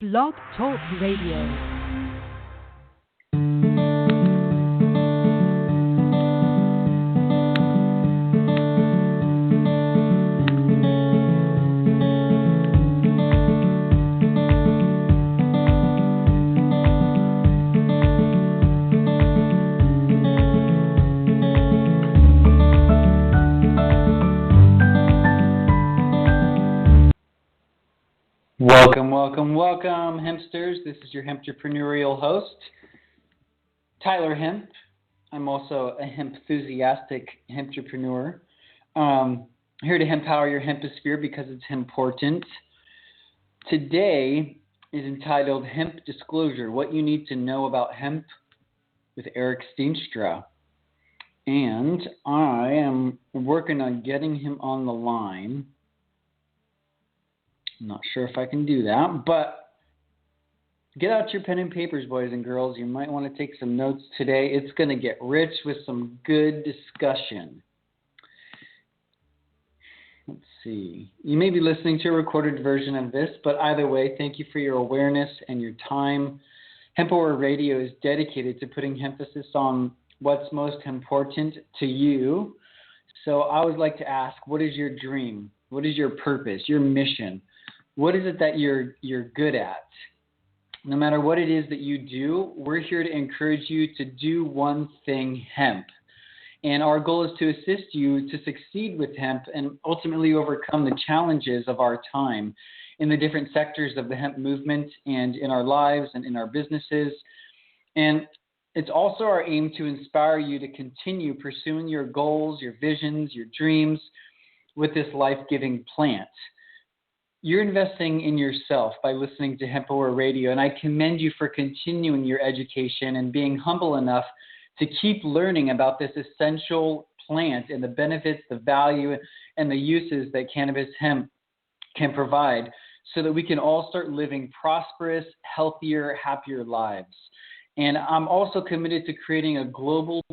Blog Talk Radio. Welcome, Hempsters. This is your Hempreneurial host, Tyler Hemp. I'm also a hemp-enthusiastic hemprepreneur. Here to empower your hemposphere because it's important. Today is entitled Hemp Disclosure, What You Need to Know About Hemp with Eric Steenstra. And I am working on getting him on the line. I'm not sure if I can do that, but get out your pen and papers, boys and girls. You might want to take some notes today. It's going to get rich with some good discussion. Let's see. You may be listening to a recorded version of this, but either way, thank you for your awareness and your time. HempOver Radio is dedicated to putting emphasis on what's most important to you. So I always like to ask, what is your dream? What is your purpose, your mission? What is it that you're good at? No matter what it is that you do, we're here to encourage you to do one thing, hemp. And our goal is to assist you to succeed with hemp and ultimately overcome the challenges of our time in the different sectors of the hemp movement and in our lives and in our businesses. And it's also our aim to inspire you to continue pursuing your goals, your visions, your dreams with this life-giving plant. You're investing in yourself by listening to HempOver Radio, and I commend you for continuing your education and being humble enough to keep learning about this essential plant and the benefits, the value, and the uses that cannabis hemp can provide so that we can all start living prosperous, healthier, happier lives. And I'm also committed to creating a global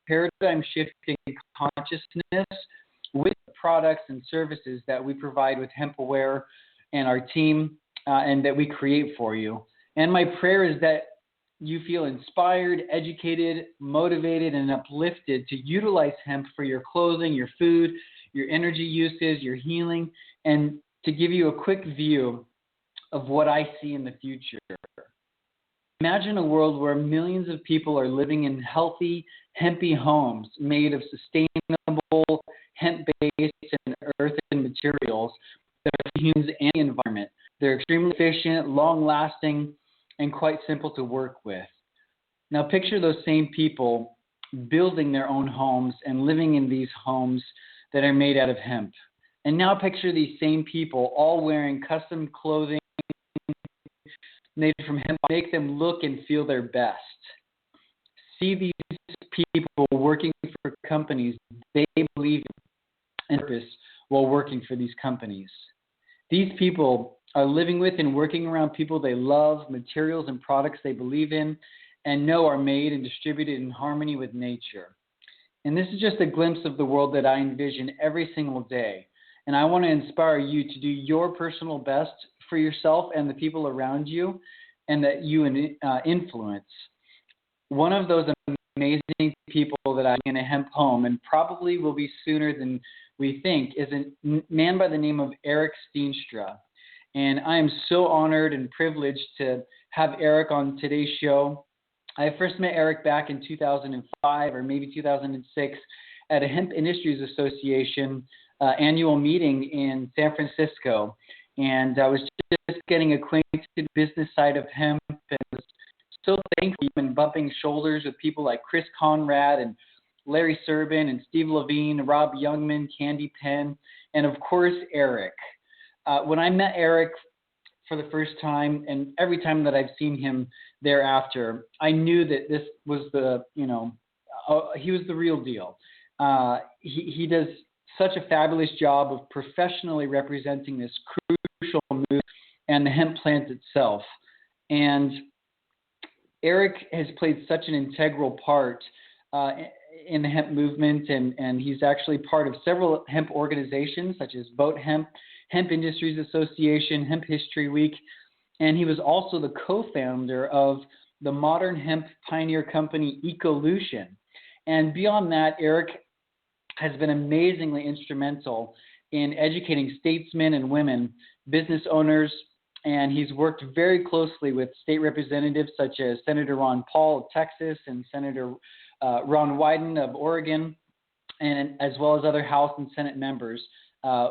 paradigm-shifting consciousness with products and services that we provide with HempAware and our team and that we create for you. And my prayer is that you feel inspired, educated, motivated, and uplifted to utilize hemp for your clothing, your food, your energy uses, your healing, and to give you a quick view of what I see in the future. Imagine a world where millions of people are living in healthy, hempy homes made of sustainable, hemp-based and earthen materials that are for humans and the environment. They're extremely efficient, long-lasting, and quite simple to work with. Now picture those same people building their own homes and living in these homes that are made out of hemp. And now picture these same people all wearing custom clothing made from hemp, make them look and feel their best. See these people working for companies they believe in purpose while working for these companies. These people are living with and working around people they love, materials and products they believe in and know are made and distributed in harmony with nature. And this is just a glimpse of the world that I envision every single day. And I want to inspire you to do your personal best for yourself and the people around you and that you influence. One of those amazing people that I'm in a hemp home, and probably will be sooner than we think, is a man by the name of Eric Steenstra. And I am so honored and privileged to have Eric on today's show. I first met Eric back in 2005 or maybe 2006 at a Hemp Industry Association annual meeting in San Francisco. And I was just getting acquainted with the business side of hemp and was so thankful and bumping shoulders with people like Chris Conrad and Larry Serban and Steve Levine, Rob Youngman, Candy Penn, and of course, Eric. When I met Eric for the first time and every time that I've seen him thereafter, I knew that this was he was the real deal. He does such a fabulous job of professionally representing this crucial move and the hemp plant itself. And Eric has played such an integral part in the hemp movement, and he's actually part of several hemp organizations such as Vote Hemp, Hemp Industries Association, Hemp History Week, and he was also the co-founder of the modern hemp pioneer company Ecolution. And beyond that, Eric has been amazingly instrumental in educating statesmen and women, business owners, and he's worked very closely with state representatives such as Senator Ron Paul of Texas and Senator Ron Wyden of Oregon, and as well as other House and Senate members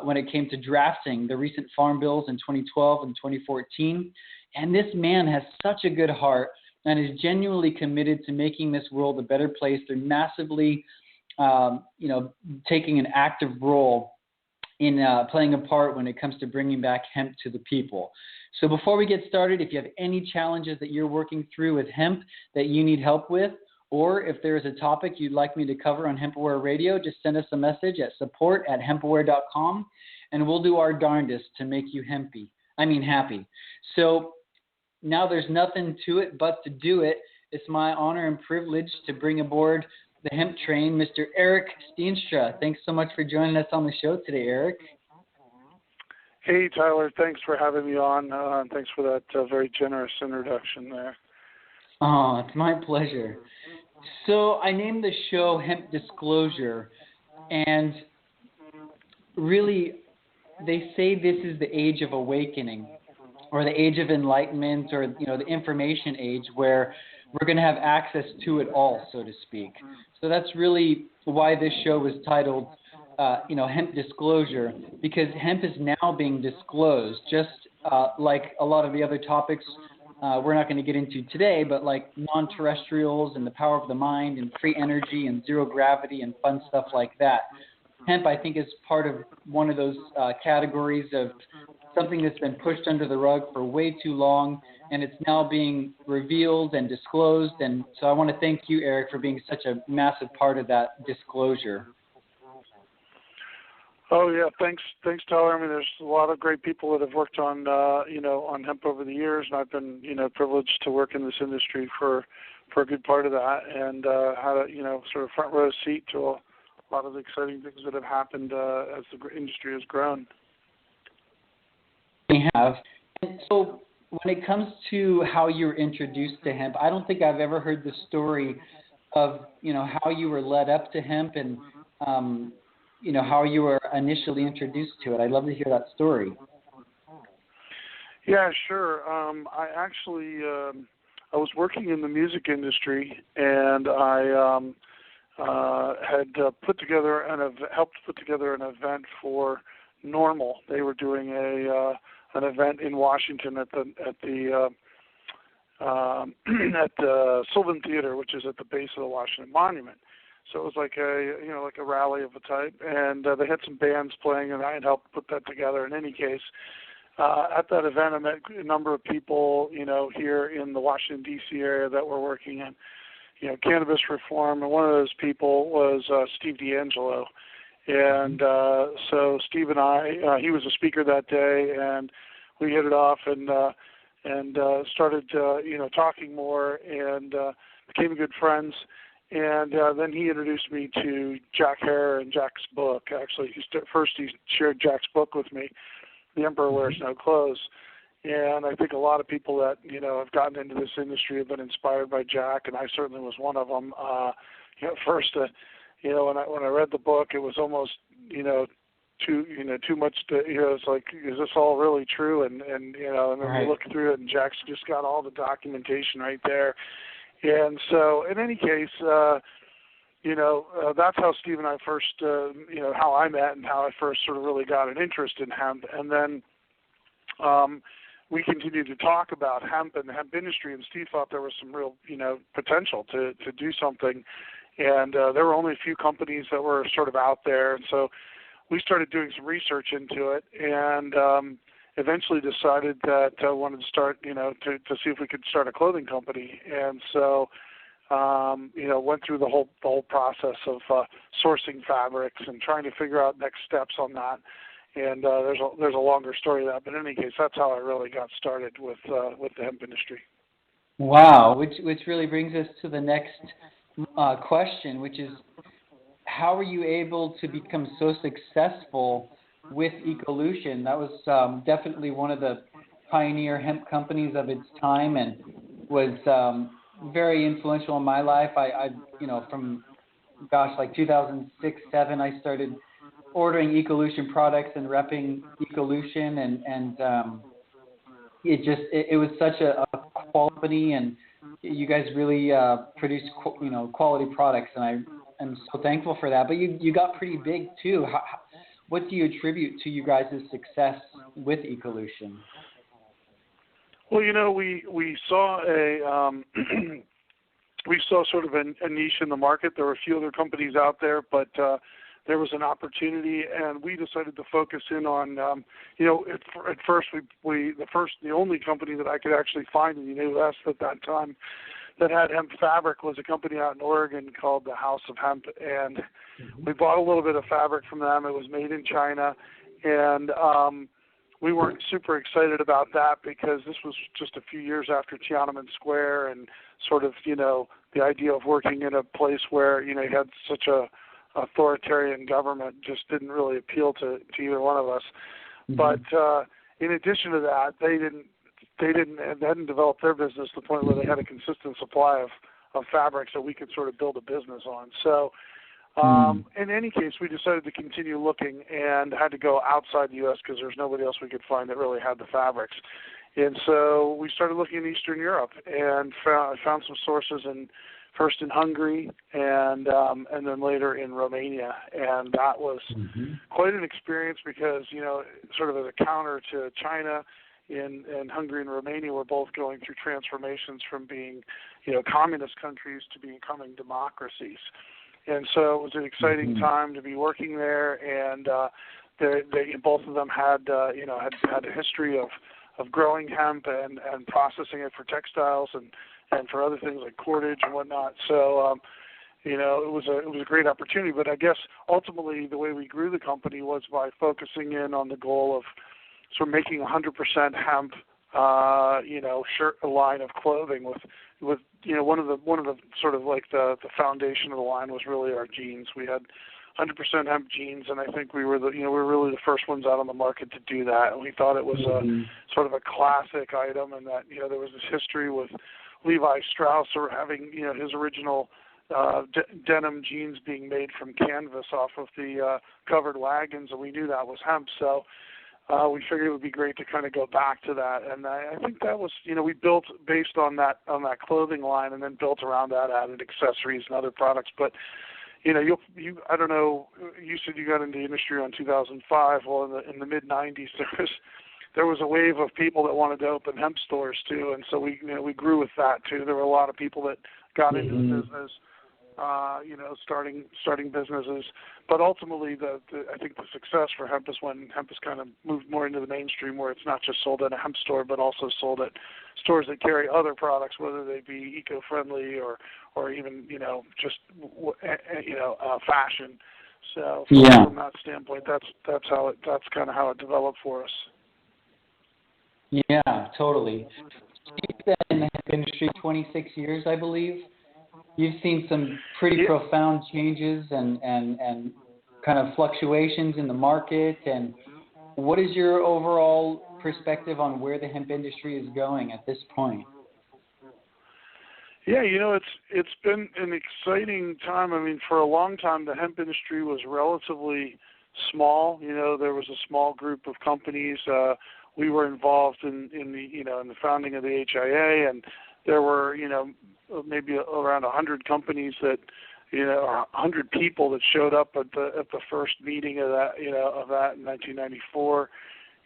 when it came to drafting the recent farm bills in 2012 and 2014. And this man has such a good heart and is genuinely committed to making this world a better place through massively, taking an active role in playing a part when it comes to bringing back hemp to the people. So before we get started, if you have any challenges that you're working through with hemp that you need help with, or if there is a topic you'd like me to cover on HempAware Radio, just send us a message at support@hempaware.com, and we'll do our darndest to make you happy. So now there's nothing to it but to do it. It's my honor and privilege to bring aboard the hemp train, Mr. Eric Steenstra. Thanks so much for joining us on the show today, Eric. Hey, Tyler. Thanks for having me on. And thanks for that very generous introduction there. Oh, it's my pleasure. So I named the show Hemp Disclosure, and really they say this is the age of awakening, or the age of enlightenment, or the information age, where we're going to have access to it all, so to speak. So that's really why this show was titled, Hemp Disclosure, because hemp is now being disclosed, just like a lot of the other topics we're not going to get into today, but like non-terrestrials and the power of the mind and free energy and zero gravity and fun stuff like that. Hemp, I think, is part of one of those categories of something that's been pushed under the rug for way too long, and it's now being revealed and disclosed. And so I want to thank you, Eric, for being such a massive part of that disclosure. Oh yeah, thanks, Tyler. I mean, there's a lot of great people that have worked on, on hemp over the years, and I've been, privileged to work in this industry for a good part of that, and had a, sort of front row seat to a lot of the exciting things that have happened as the industry has grown. We have. And so when it comes to how you were introduced to hemp, I don't think I've ever heard the story of, how you were led up to hemp and, how you were initially introduced to it. I'd love to hear that story. Yeah, sure. I actually, I was working in the music industry, and I had helped put together an event for Normal. They were doing an event in Washington at the Sylvan Theater, which is at the base of the Washington Monument. So it was like a rally of a type, and they had some bands playing, and I had helped put that together. In any case, at that event, I met a number of people, here in the Washington D.C. area that were working in, cannabis reform, and one of those people was Steve D'Angelo. And so Steve and I, he was a speaker that day, and we hit it off and started, talking more, and became good friends. And then he introduced me to Jack Hare and Jack's book. Actually, first he shared Jack's book with me, The Emperor Wears No Clothes. And I think a lot of people that, have gotten into this industry have been inspired by Jack, and I certainly was one of them. First, when I read the book, it was almost, too much to, it's like, is this all really true? And then right. You look through it, and Jack's just got all the documentation right there. And so, in any case, that's how Steve and I first, how I met and how I first sort of really got an interest in hemp. And then we continued to talk about hemp and the hemp industry, and Steve thought there was some real, potential to do something. And there were only a few companies that were sort of out there. And so we started doing some research into it, and eventually decided that I wanted to start, to see if we could start a clothing company. And so, went through the whole process of sourcing fabrics and trying to figure out next steps on that. And there's a longer story to that, but in any case, that's how I really got started with the hemp industry. Wow, which really brings us to the next question, which is, how were you able to become so successful with Ecolution? That was definitely one of the pioneer hemp companies of its time and was very influential in my life. I from like 2006, 7, I started ordering Ecolution products and repping Ecolution, and it was such a quality, and you guys really produce quality products, and I am so thankful for that. But you got pretty big too. What do you attribute to you guys' success with Ecolution? Well, we saw we saw sort of a niche in the market. There were a few other companies out there, but there was an opportunity, and we decided to focus in on, at first the only company that I could actually find in the U.S. at that time that had hemp fabric was a company out in Oregon called the House of Hemp, and we bought a little bit of fabric from them. It was made in China, and we weren't super excited about that because this was just a few years after Tiananmen Square, and sort of, the idea of working in a place where, you had such a authoritarian government just didn't really appeal to either one of us. Mm-hmm. But in addition to that, they hadn't developed their business to the point where they had a consistent supply of fabrics that we could sort of build a business on. So in any case, we decided to continue looking and had to go outside the U.S. because there's nobody else we could find that really had the fabrics. And so we started looking in Eastern Europe and found some sources first in Hungary and then later in Romania. And that was quite an experience because, sort of as a counter to China, in Hungary and Romania were both going through transformations from being, communist countries to becoming democracies. And so it was an exciting time to be working there, and they both of them had a history of growing hemp and processing it for textiles and for other things like cordage and whatnot. So it was a great opportunity. But I guess ultimately the way we grew the company was by focusing in on the goal of sort of making 100% hemp, shirt line of clothing with one of the sort of like the foundation of the line was really our jeans. We had 100% hemp jeans, and I think we were really the first ones out on the market to do that. And we thought it was a sort of a classic item, and that there was this history with Levi Strauss or having his original denim jeans being made from canvas off of the covered wagons, and we knew that was hemp. So we figured it would be great to kind of go back to that, and I think that was, we built based on that clothing line, and then built around that, added accessories and other products. But I don't know, you said you got into the industry around 2005. Well, in the mid '90s, there was a wave of people that wanted to open hemp stores too, and so we grew with that too. There were a lot of people that got into the business. Starting businesses, but ultimately, I think the success for hemp is when hemp has kind of moved more into the mainstream, where it's not just sold at a hemp store, but also sold at stores that carry other products, whether they be eco-friendly or even fashion. So from that standpoint, that's kind of how it developed for us. Yeah, totally. You've been in the hemp industry 26 years, I believe. You've seen some pretty profound changes and kind of fluctuations in the market. And what is your overall perspective on where the hemp industry is going at this point? Yeah, it's been an exciting time. I mean, for a long time, the hemp industry was relatively small. There was a small group of companies. We were involved in the founding of the HIA, and there were, maybe around 100 companies that, 100 people that showed up at the first meeting of that in 1994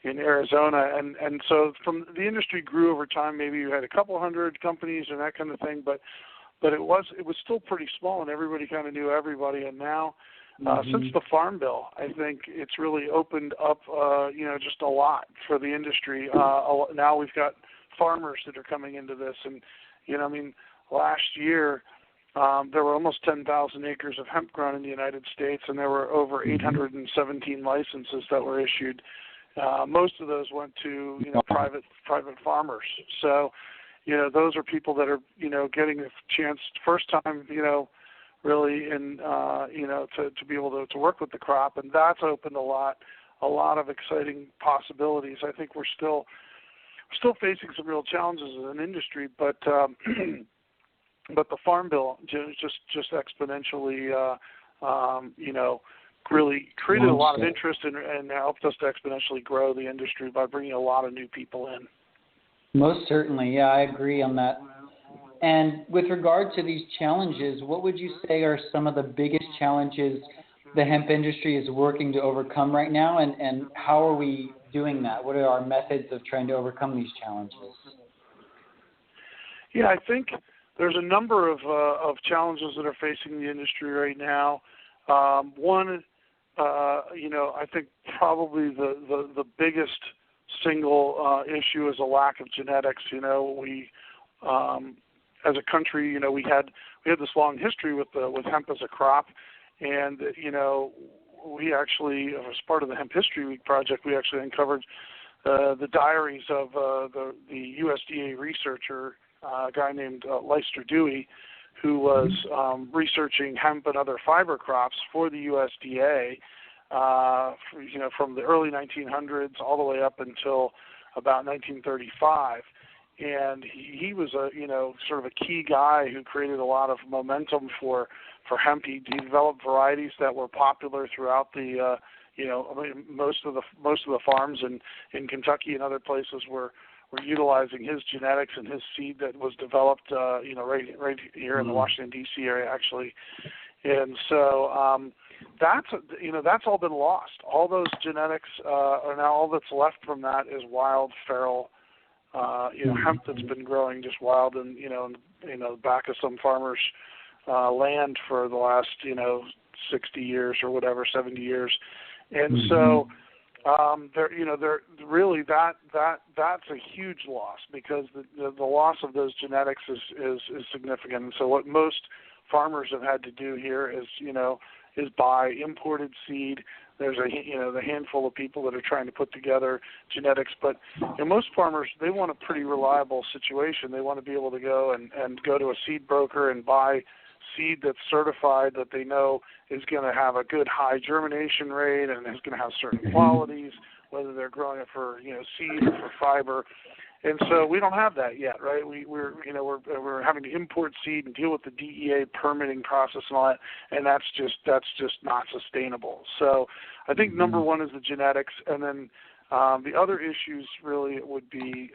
in Arizona, and so from the industry grew over time. Maybe you had a couple hundred companies and that kind of thing, but it was still pretty small, and everybody kind of knew everybody. And now, since the Farm Bill, I think it's really opened up, just a lot for the industry. Now we've got farmers that are coming into this, and last year, there were almost 10,000 acres of hemp grown in the United States, and there were over 817 licenses that were issued. Most of those went to private farmers. So, those are people that are getting a chance first time really in to be able to work with the crop, and that's opened a lot of exciting possibilities. I think we're still still facing some real challenges as an industry, but but the Farm Bill just exponentially, really created a lot of interest and helped us to exponentially grow the industry by bringing a lot of new people in. Most certainly, yeah, I agree on that. And with regard to these challenges, what would you say are some of the biggest challenges the hemp industry is working to overcome right now, and how are we doing that? What are our methods of trying to overcome these challenges? Yeah, I think there's a number of challenges that are facing the industry right now. One, I think probably the biggest single issue is a lack of genetics. We as a country, we had this long history with hemp as a crop, and we actually, as part of the Hemp History Week project, we actually uncovered the diaries of the USDA researcher, a guy named Leicester Dewey, who was researching hemp and other fiber crops for the USDA, from the early 1900s all the way up until about 1935. And he was sort of a key guy who created a lot of momentum for hemp. He developed varieties that were popular throughout the most of the farms in Kentucky and other places were utilizing his genetics and his seed that was developed right here in the Washington D.C. area actually. And so that's all been lost. All those genetics are now, all that's left from that is wild feral hemp that's been growing just wild and back of some farmers' land for the last 60 years or whatever, 70 years. And so they're really that's a huge loss, because the loss of those genetics is significant. And so what most farmers have had to do here is buy imported seed. There's the handful of people that are trying to put together genetics, but most farmers, they want a pretty reliable situation. They want to be able to go and go to a seed broker and buy seed that's certified, that they know is going to have a good high germination rate and is going to have certain qualities, whether they're growing it for seed or for fiber. And so we don't have that yet, right? We're having to import seed and deal with the DEA permitting process and all that, and that's just not sustainable. So I think number one is the genetics, and then the other issues really would be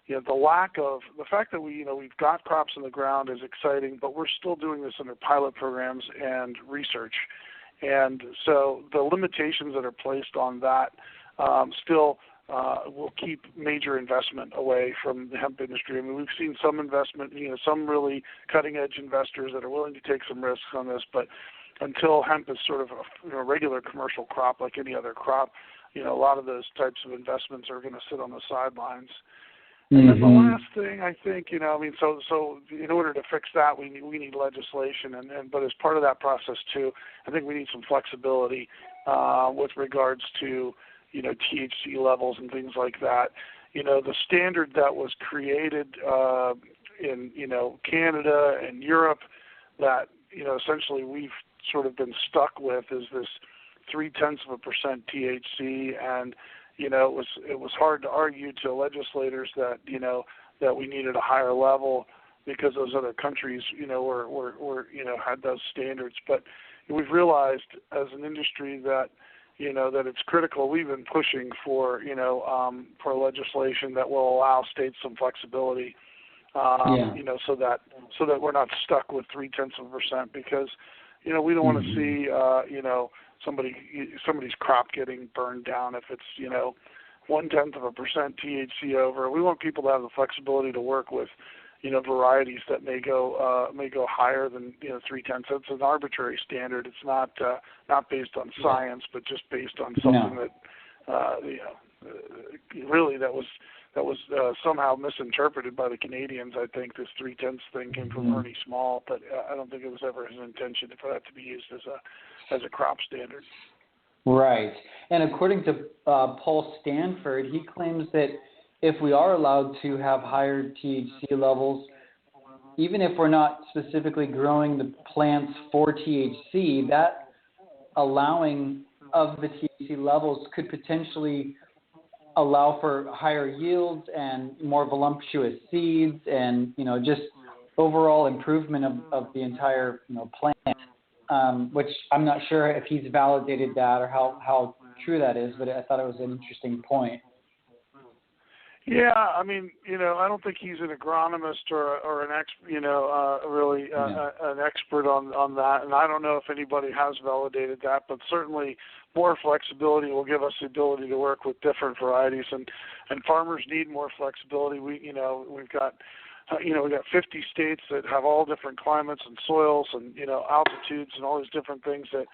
the fact that we've got crops in the ground is exciting, but we're still doing this under pilot programs and research, and so the limitations that are placed on that still will keep major investment away from the hemp industry. I mean, we've seen some investment, some really cutting-edge investors that are willing to take some risks on this, but until hemp is sort of a regular commercial crop like any other crop, a lot of those types of investments are going to sit on the sidelines. And then the last thing, I think, so in order to fix that, we need legislation, but as part of that process too, I think we need some flexibility with regards to THC levels and things like that. The standard that was created in Canada and Europe that essentially we've sort of been stuck with is this 0.3% THC, and it was hard to argue to legislators that that we needed a higher level because those other countries were had those standards. But we've realized as an industry that that it's critical. We've been pushing for legislation that will allow states some flexibility, so that we're not stuck with 0.3%, because we don't want to see somebody's crop getting burned down if it's 0.1% THC over. We want people to have the flexibility to work with varieties that may go higher than 0.3. It's an arbitrary standard. It's not based on science, but just based on something that really that was somehow misinterpreted by the Canadians. I think this 0.3 thing came from Ernie Small, but I don't think it was ever his intention for that to be used as a crop standard. Right, and according to Paul Stanford, he claims that if we are allowed to have higher THC levels, even if we're not specifically growing the plants for THC, that allowing of the THC levels could potentially allow for higher yields and more voluptuous seeds, and just overall improvement of the entire plant. Which I'm not sure if he's validated that or how true that is, but I thought it was an interesting point. Yeah, I mean, I don't think he's an agronomist or an an expert on that, and I don't know if anybody has validated that, but certainly more flexibility will give us the ability to work with different varieties, and farmers need more flexibility. We've got 50 states that have all different climates and soils and altitudes and all these different things so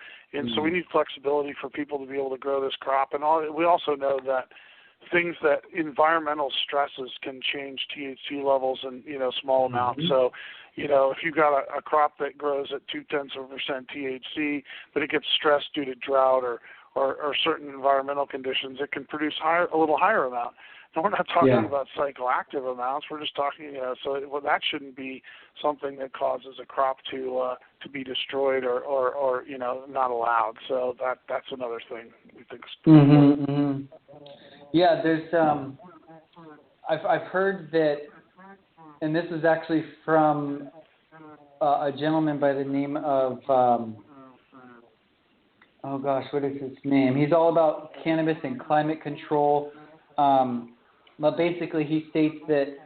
we need flexibility for people to be able to grow this crop, and we also know that things that environmental stresses can change THC levels in small amounts. So if you've got a crop that grows at 0.2% THC, but it gets stressed due to drought or certain environmental conditions, it can produce a little higher amount. And we're not talking about psychoactive amounts. We're just talking, that shouldn't be something that causes a crop to be destroyed or not allowed. So that's another thing we think is important. Yeah, there's I've heard that, and this is actually from a gentleman by the name of what is his name? He's all about cannabis and climate control. But basically, he states that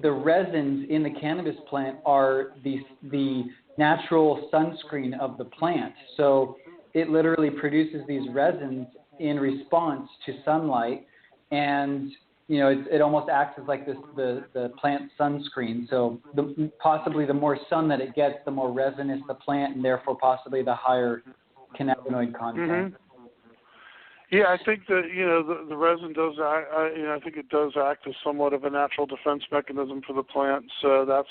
the resins in the cannabis plant are the natural sunscreen of the plant. So it literally produces these resins in response to sunlight, and it almost acts as like the plant sunscreen. So possibly the more sun that it gets, the more resinous the plant, and therefore possibly the higher cannabinoid content. Mm-hmm. Yeah, I think that the resin does. I think it does act as somewhat of a natural defense mechanism for the plant. So that's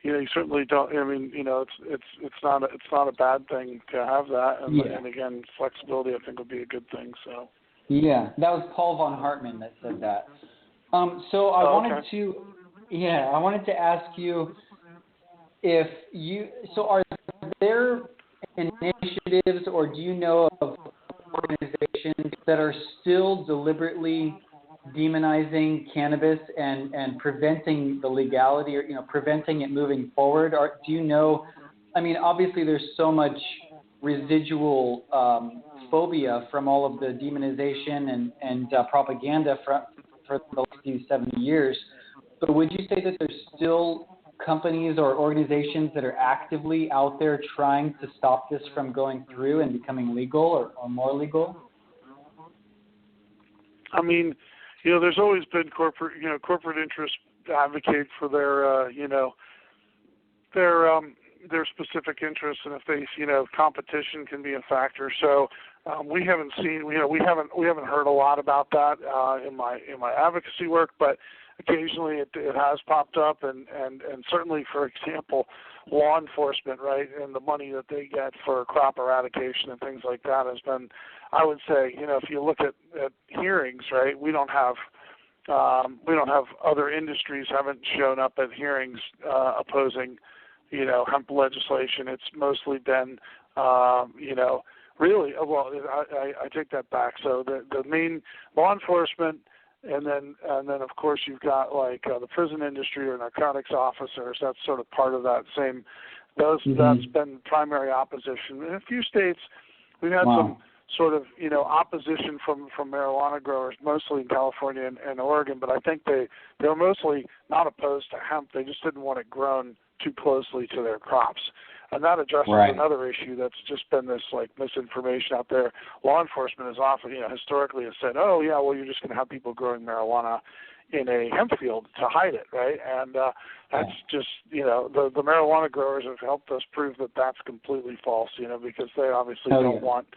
you certainly don't. I mean, it's not a bad thing to have that. And again, flexibility I think would be a good thing. So. Yeah, that was Paul von Hartmann that said that. So I wanted to ask you are there initiatives, or do you know of organizations that are still deliberately demonizing cannabis and preventing the legality, or preventing it moving forward? Or do you know? I mean, obviously there's so much residual phobia from all of the demonization and propaganda for the last 70 years. But would you say that there's still companies or organizations that are actively out there trying to stop this from going through and becoming legal or more legal? I mean, there's always been corporate interests advocate for their specific interests, and if they, competition can be a factor. So we haven't seen, we haven't heard a lot about that in my advocacy work, but occasionally it has popped up, and certainly, for example, law enforcement, right, and the money that they get for crop eradication and things like that has been, I would say, if you look at hearings, right, we don't have other industries haven't shown up at hearings opposing, hemp legislation. It's mostly been, really, well, I take that back. So the main law enforcement, and then of course you've got like the prison industry or narcotics officers. That's sort of part of that same. That's been primary opposition. In a few states, we've had some sort of opposition from marijuana growers, mostly in California and Oregon. But I think they were mostly not opposed to hemp. They just didn't want it grown too closely to their crops. And that addresses another issue that's just been this like misinformation out there. Law enforcement has often, historically has said, oh yeah, well you're just going to have people growing marijuana in a hemp field to hide it, right? And that's just, the marijuana growers have helped us prove that that's completely false, because they obviously don't want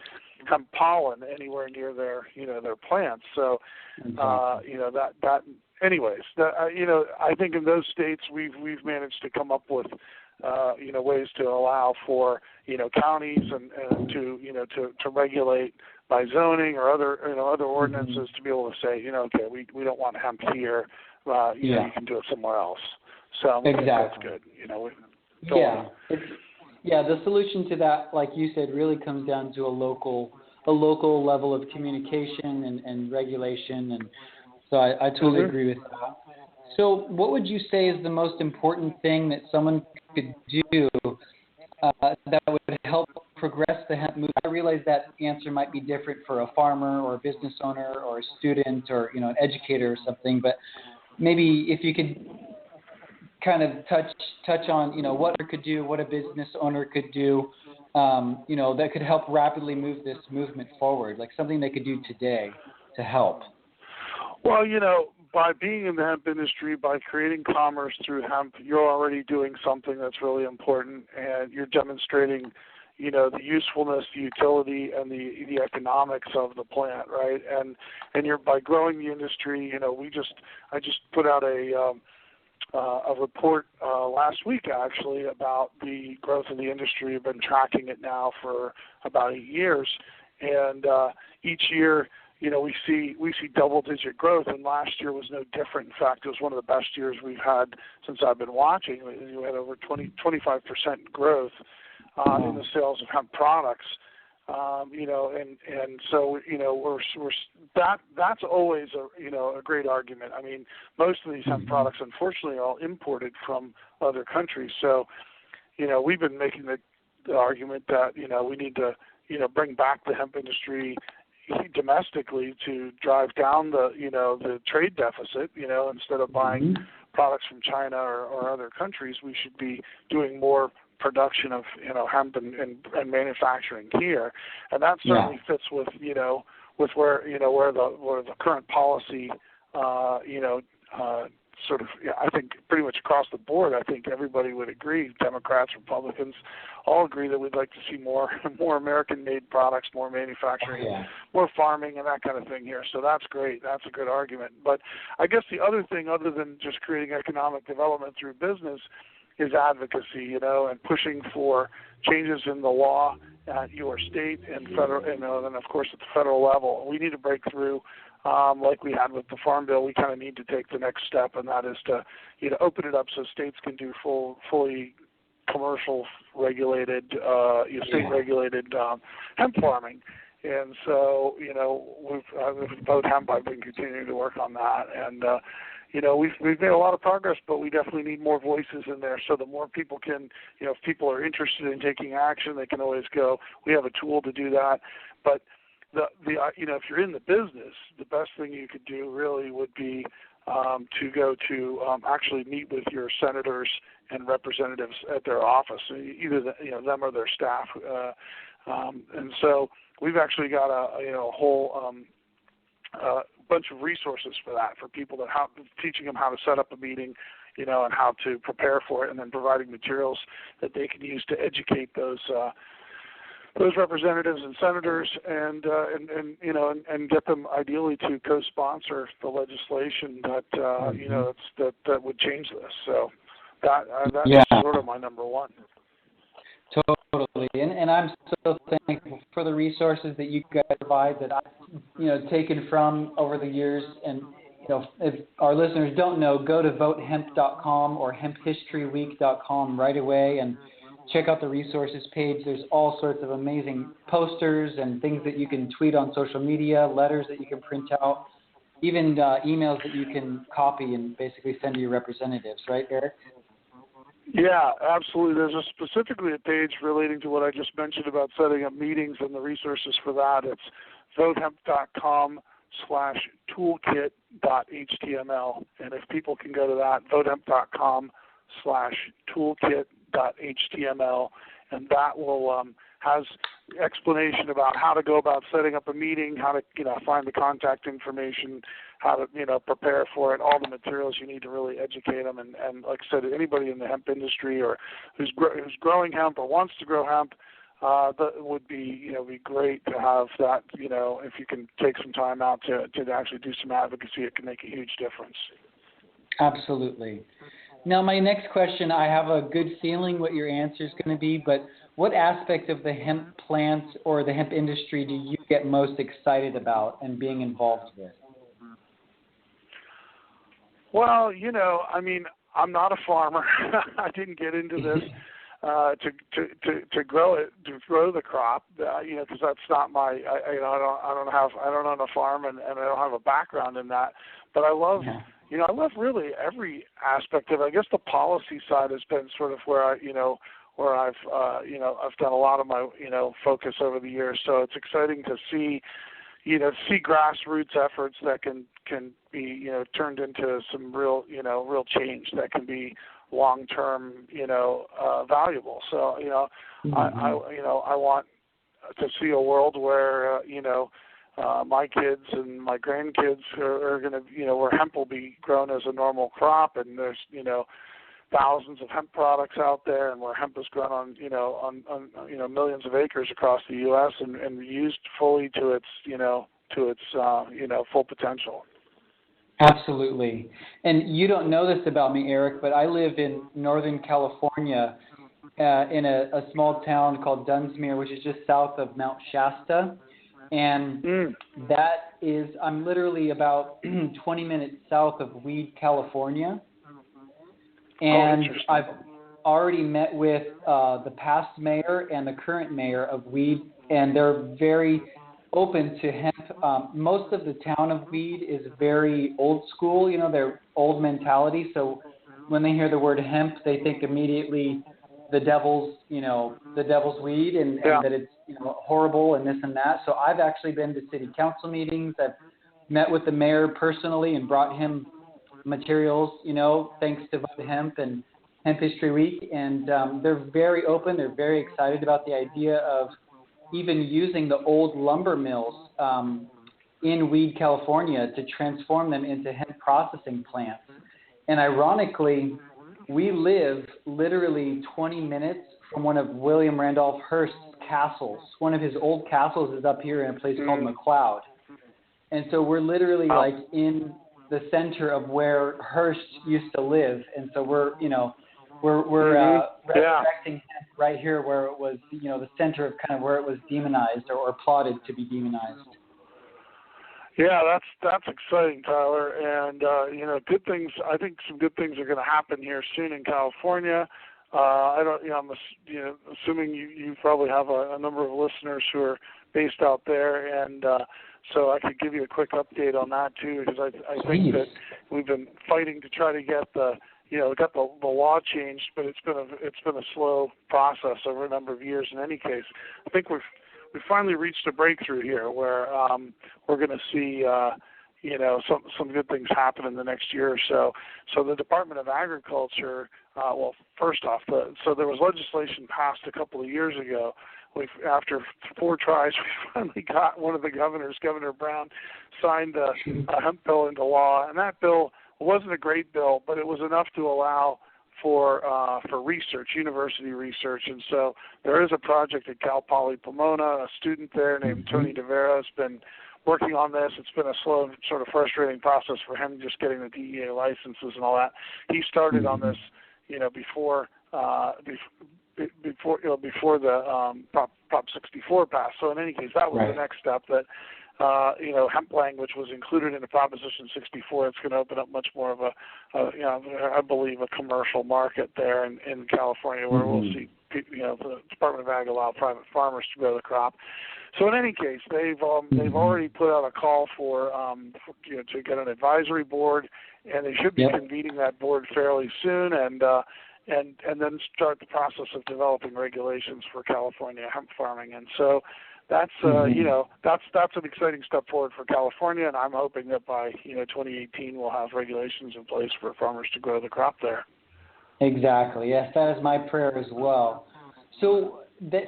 hemp pollen anywhere near their, their plants. So, anyways, I think in those states we've managed to come up with ways to allow for counties and to regulate by zoning or other ordinances to be able to say okay, we don't want hemp here, you can do it somewhere else. So that's good. The solution to that, like you said, really comes down to a local level of communication and regulation, So I totally agree with that. So what would you say is the most important thing that someone could do that would help progress the hemp movement? I realize that answer might be different for a farmer or a business owner or a student or an educator or something, but maybe if you could kind of touch on what you could do, what a business owner could do, that could help rapidly move this movement forward, like something they could do today to help. Well, by being in the hemp industry, by creating commerce through hemp, you're already doing something that's really important, and you're demonstrating, the usefulness, the utility, and the economics of the plant, right? And you're by growing the industry. I just put out a report last week actually about the growth of the industry. I've been tracking it now for about 8 years, and each year, we see double-digit growth, and last year was no different. In fact, it was one of the best years we've had since I've been watching. We had over 25% growth in the sales of hemp products. And so that's always a great argument. I mean, most of these hemp products, unfortunately, are all imported from other countries. So, we've been making the argument that we need to bring back the hemp industry domestically to drive down the trade deficit. Instead of buying products from China or other countries, we should be doing more production of hemp and manufacturing here, and that certainly fits with where the current policy I think pretty much across the board. I think everybody would agree, Democrats, Republicans, all agree that we'd like to see more American-made products, more manufacturing, more farming, and that kind of thing here. So that's great. That's a good argument. But I guess the other thing, other than just creating economic development through business, is advocacy, and pushing for changes in the law at your state and federal, and then of course at the federal level. We need to break through, like we had with the Farm Bill. We kind of need to take the next step, and that is to, open it up so states can do fully commercial regulated, state regulated hemp farming. And so, with Vote Hemp, I've been continuing to work on that, and we've made a lot of progress, but we definitely need more voices in there. So the more people can, if people are interested in taking action, they can always go. We have a tool to do that. But if you're in the business, the best thing you could do really would be to go to actually meet with your senators and representatives at their office, either them or their staff. And so we've actually got a whole bunch of resources for that, for people that teaching them how to set up a meeting, and how to prepare for it, and then providing materials that they can use to educate those representatives and senators, and get them ideally to co-sponsor the legislation that that would change this. So that's sort of my number one. Totally, and I'm so thankful for the resources that you guys provide that I've taken from over the years. And if our listeners don't know, go to votehemp.com or hemphistoryweek.com right away and check out the resources page. There's all sorts of amazing posters and things that you can tweet on social media, letters that you can print out, even emails that you can copy and basically send to your representatives. Right, Eric? Yeah, absolutely. There's specifically a page relating to what I just mentioned about setting up meetings and the resources for that. It's votehemp.com/toolkit.html. And if people can go to that, votehemp.com/toolkit.html, and that will has explanation about how to go about setting up a meeting, how to find the contact information, how to prepare for it, all the materials you need to really educate them. And like I said, anybody in the hemp industry or who's growing hemp or wants to grow hemp, that would be be great to have that. If you can take some time out to actually do some advocacy, it can make a huge difference. Absolutely. Now, my next question, I have a good feeling what your answer is going to be, but what aspect of the hemp plant or the hemp industry do you get most excited about and being involved with? Well, I'm not a farmer. I didn't get into this. to grow it, to grow the crop, because that's not my, I don't own a farm and I don't have a background in that, but I love, I love really every aspect of it. I guess the policy side has been sort of where I've done a lot of my, focus over the years. So it's exciting to see grassroots efforts that can be, turned into some real change that can be long-term, valuable. So, I want to see a world where, my kids and my grandkids are going to, where hemp will be grown as a normal crop, and there's, thousands of hemp products out there, and where hemp is grown on millions of acres across the U.S. and used fully to its, full potential. Absolutely. And you don't know this about me, Eric, but I live in Northern California in a small town called Dunsmuir, which is just south of Mount Shasta. And that is, I'm literally about 20 minutes south of Weed, California. And I've already met with the past mayor and the current mayor of Weed, and they're very open to hemp. Most of the town of Weed is very old school, they're old mentality. So when they hear the word hemp, they think immediately the devil's weed and that it's, horrible and this and that. So I've actually been to city council meetings. I've met with the mayor personally and brought him materials, thanks to Hemp and Hemp History Week. And they're very open. They're very excited about the idea of even using the old lumber mills in Weed, California to transform them into hemp processing plants. And ironically, we live literally 20 minutes from one of William Randolph Hearst's castles. One of his old castles is up here in a place called McLeod. And so we're literally like in the center of where Hearst used to live. And so we're resurrecting hemp right here where it was, the center of kind of where it was demonized or plotted to be demonized. Yeah, that's exciting, Tyler. And good things. I think some good things are going to happen here soon in California. I'm assuming you probably have a number of listeners who are based out there, and so I could give you a quick update on that too, because I think that we've been fighting to try to get the law changed, but it's been a slow process over a number of years. In any case, I think we've finally reached a breakthrough here where we're going to see some good things happen in the next year or so. So the Department of Agriculture, first off, so there was legislation passed a couple of years ago. After 4 tries, we finally got one of the governors, Governor Brown, signed a hemp bill into law, and that bill wasn't a great bill, but it was enough to allow for research, university research. And so there is a project at Cal Poly Pomona. A student there named Tony DeVera has been working on this. It's been a slow, sort of frustrating process for him, just getting the DEA licenses and all that. He started on this, before the Prop 64 passed. So in any case, that was the next step. That hemp language was included in the Proposition 64. It's going to open up much more of I believe, a commercial market there in California, where we'll see, the Department of Ag allow private farmers to grow the crop. So in any case, they've already put out a call for to get an advisory board, and they should be convening that board fairly soon, and then start the process of developing regulations for California hemp farming. And so that's that's an exciting step forward for California, and I'm hoping that by 2018 we'll have regulations in place for farmers to grow the crop there. Exactly. Yes, that is my prayer as well. So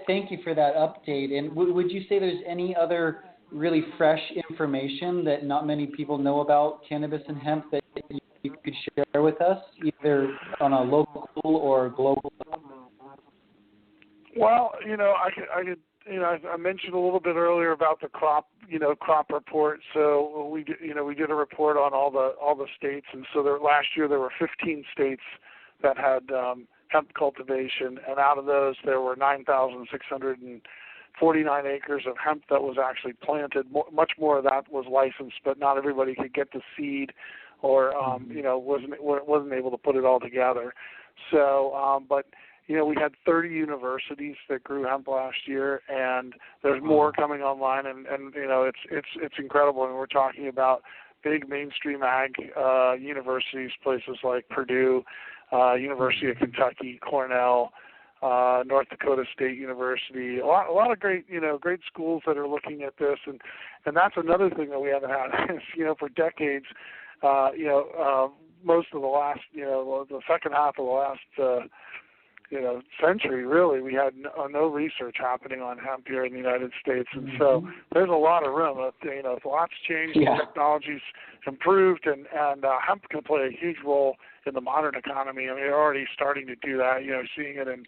thank you for that update. And would you say there's any other really fresh information that not many people know about cannabis and hemp that you could share with us, either on a local or global level? Well, I could. I mentioned a little bit earlier about the crop report. So we did a report on all the states, and so last year there were 15 states that had hemp cultivation, and out of those there were 9,649 acres of hemp that was actually planted. Much more of that was licensed, but not everybody could get the seed, or wasn't able to put it all together. So, but we had 30 universities that grew hemp last year, and there's more coming online, and it's incredible. And we're talking about big mainstream ag universities, places like Purdue, University of Kentucky, Cornell, North Dakota State University, a lot of great schools that are looking at this, and that's another thing that we haven't had. For decades, most of the last, the second half of the last, century, really, we had no research happening on hemp here in the United States, and so there's a lot of room. Lots changed, technology's improved, and hemp can play a huge role in the modern economy. I mean, they're already starting to do that. Seeing it in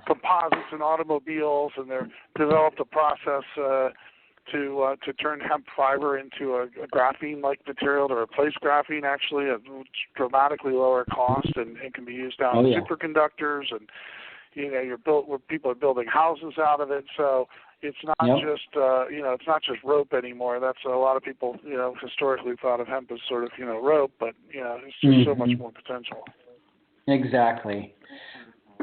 composites and automobiles, and they've developed a process to turn hemp fiber into a graphene-like material to replace graphene, actually, at dramatically lower cost, and it can be used down in superconductors, and where people are building houses out of it. So it's not just it's not just rope anymore. That's a lot of people historically thought of hemp as sort of rope, but it's just so much more potential. Exactly.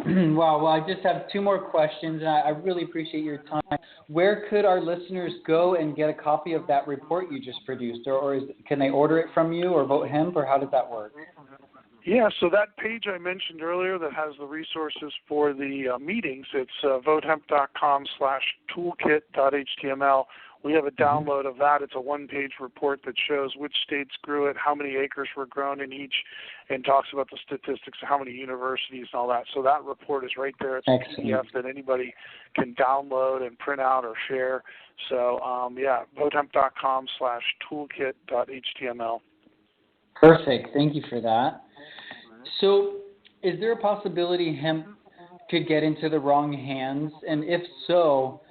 Wow. Well, I just have two more questions, and I really appreciate your time. Where could our listeners go and get a copy of that report you just produced, or can they order it from you, or Vote Hemp, or how does that work? Yeah, so that page I mentioned earlier that has the resources for the meetings, it's votehemp.com/toolkit.html. We have a download of that. It's a one-page report that shows which states grew it, how many acres were grown in each, and talks about the statistics of how many universities and all that. So that report is right there. It's a PDF that anybody can download and print out or share. So, votehemp.com/toolkit.html. Perfect. Thank you for that. So is there a possibility hemp could get into the wrong hands? And if so,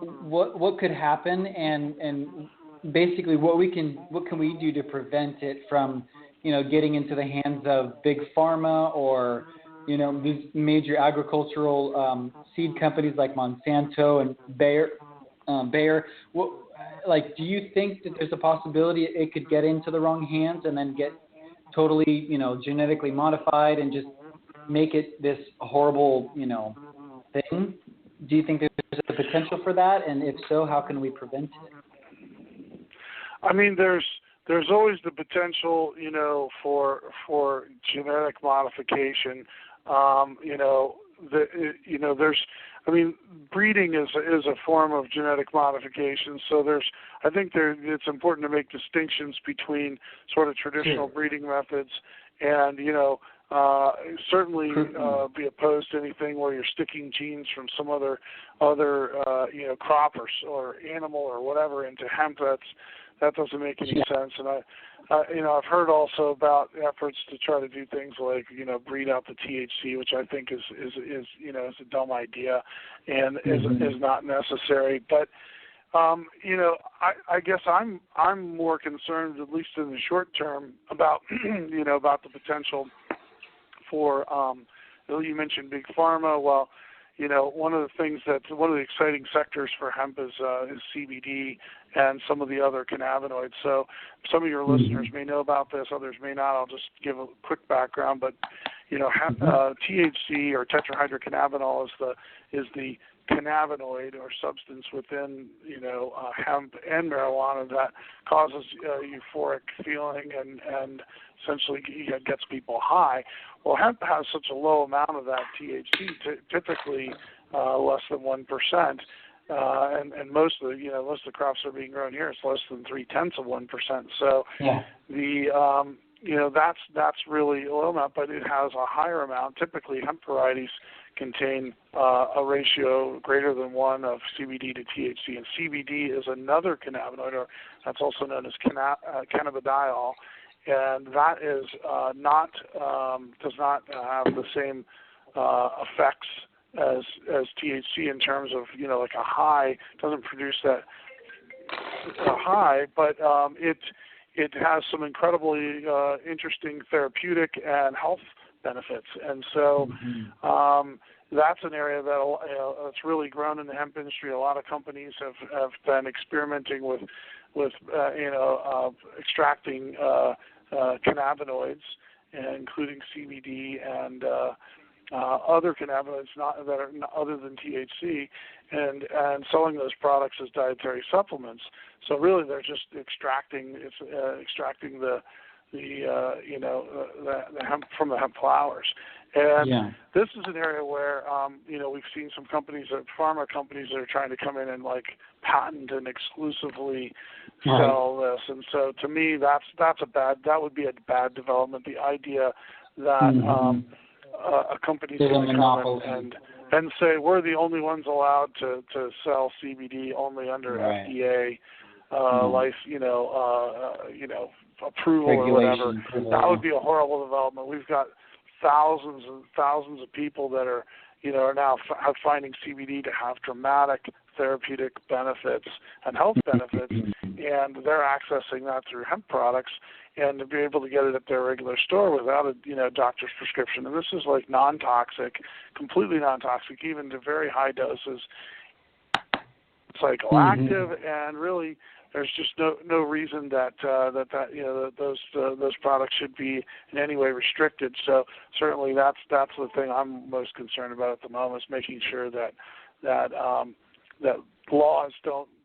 what could happen, and basically what can we do to prevent it from getting into the hands of big pharma or these major agricultural seed companies like Monsanto and Bayer? Do you think that there's a possibility it could get into the wrong hands and then get totally genetically modified and just make it this horrible thing? Do you think there's a potential for that? And if so, how can we prevent it? I mean, there's always the potential, for genetic modification. Breeding is a form of genetic modification. So it's important to make distinctions between sort of traditional breeding methods and, certainly be opposed to anything where you're sticking genes from some other crop or animal or whatever into hemp. That doesn't make any sense. And I've heard also about efforts to try to do things like breed out the THC, which I think is a dumb idea and is not necessary. But I guess I'm more concerned, at least in the short term, about about the potential for you mentioned big pharma. Well, one of the exciting sectors for hemp is CBD and some of the other cannabinoids. So some of your listeners may know about this, others may not. I'll just give a quick background. But THC or tetrahydrocannabinol is the cannabinoid or substance within hemp and marijuana that causes euphoric feeling and essentially gets people high. Well, hemp has such a low amount of that THC, typically less than 1%, and most of the crops that are being grown here, it's less than 0.3%. So that's really a low amount, but it has a higher amount. Typically, hemp varieties contain a ratio greater than 1 of CBD to THC, and CBD is another cannabinoid, or that's also known as cannabidiol. And that is does not have the same effects as THC in terms of like a high. Doesn't produce that high, but it has some incredibly interesting therapeutic and health benefits. And so that's an area that that's really grown in the hemp industry. A lot of companies have been experimenting with extracting cannabinoids, including CBD and other cannabinoids that are other than THC, and selling those products as dietary supplements. So really, they're just extracting the hemp from the hemp flowers. And this is an area where we've seen some companies, pharma companies, that are trying to come in and like patent and exclusively sell this. And so to me, that would be a bad development. The idea that a company's going to come and say we're the only ones allowed to sell CBD only under FDA approval or whatever. That would be a horrible development. We've got thousands and thousands of people that are now finding CBD to have dramatic therapeutic benefits and health benefits, and they're accessing that through hemp products, and to be able to get it at their regular store without a doctor's prescription. And this is like non-toxic, completely non-toxic, even to very high doses, psychoactive, and really there's just no reason that those products should be in any way restricted. So certainly that's the thing I'm most concerned about at the moment, is making sure that laws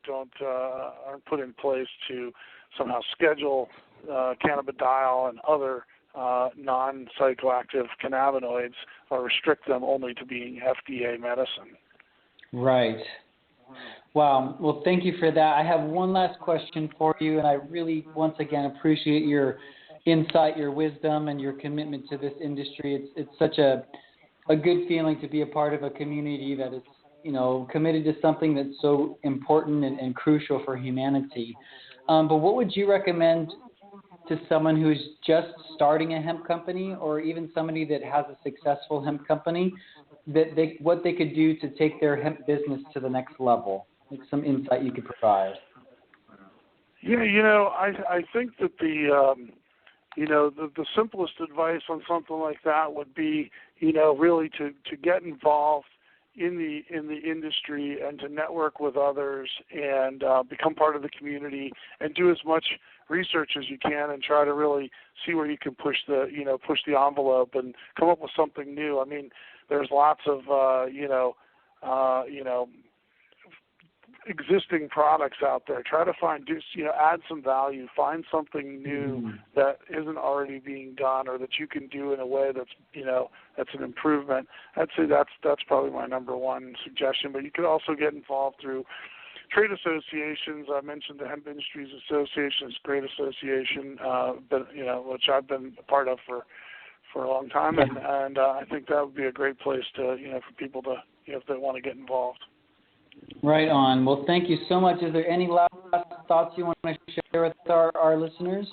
aren't put in place to somehow schedule cannabidiol and other non-psychoactive cannabinoids, or restrict them only to being FDA medicine. Right. Wow. Well, thank you for that. I have one last question for you, and I really, once again, appreciate your insight, your wisdom, and your commitment to this industry. It's such a good feeling to be a part of a community that is, committed to something that's so important and crucial for humanity. But what would you recommend to someone who's just starting a hemp company, or even somebody that has a successful hemp company, what they could do to take their hemp business to the next level? Like some insight you could provide. Yeah, I think that the simplest advice on something like that would be, really to get involved in the industry and to network with others and become part of the community and do as much research as you can and try to really see where you can push the envelope and come up with something new. I mean, there's lots of existing products out there. Try to add some value, find something new that isn't already being done, or that you can do in a way that's an improvement. I'd say that's probably my number one suggestion. But you could also get involved through trade associations. I mentioned the Hemp Industry Association. It's a great association, which I've been a part of for a long time, and I think that would be a great place to for people to if they want to get involved. Right on. Well, thank you so much. Is there any last thoughts you want to share with our listeners?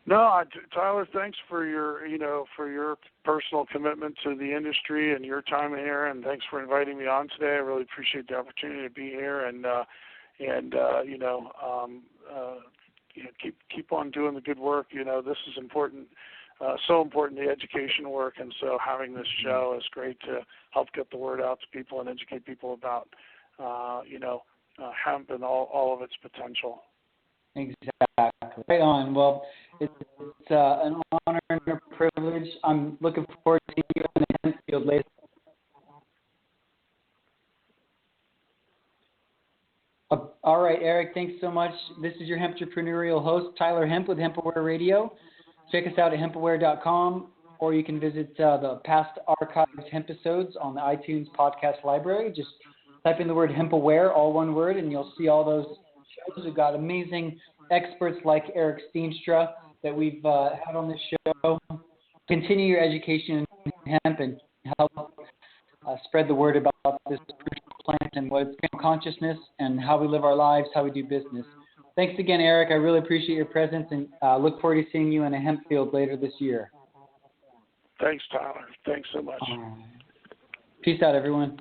No, Tyler, thanks for your personal commitment to the industry and your time here, and thanks for inviting me on today. I really appreciate the opportunity to be here, and keep on doing the good work. This is important. So important, the education work, and so having this show is great to help get the word out to people and educate people about, hemp and all of its potential. Exactly. Right on. Well, it's an honor and a privilege. I'm looking forward to seeing you in the hemp field later. All right, Eric, thanks so much. This is your Hemp-entrepreneurial host, Tyler Hemp with HempAware Radio. Check us out at hempaware.com, or you can visit the past archived hemp episodes on the iTunes podcast library. Just type in the word HempAware, all one word, and you'll see all those shows. We've got amazing experts like Eric Steenstra that we've had on this show. Continue your education in hemp and help spread the word about this plant and what it's consciousness and how we live our lives, how we do business. Thanks again, Eric. I really appreciate your presence, and look forward to seeing you in a hemp field later this year. Thanks, Tyler. Thanks so much. Peace out, everyone.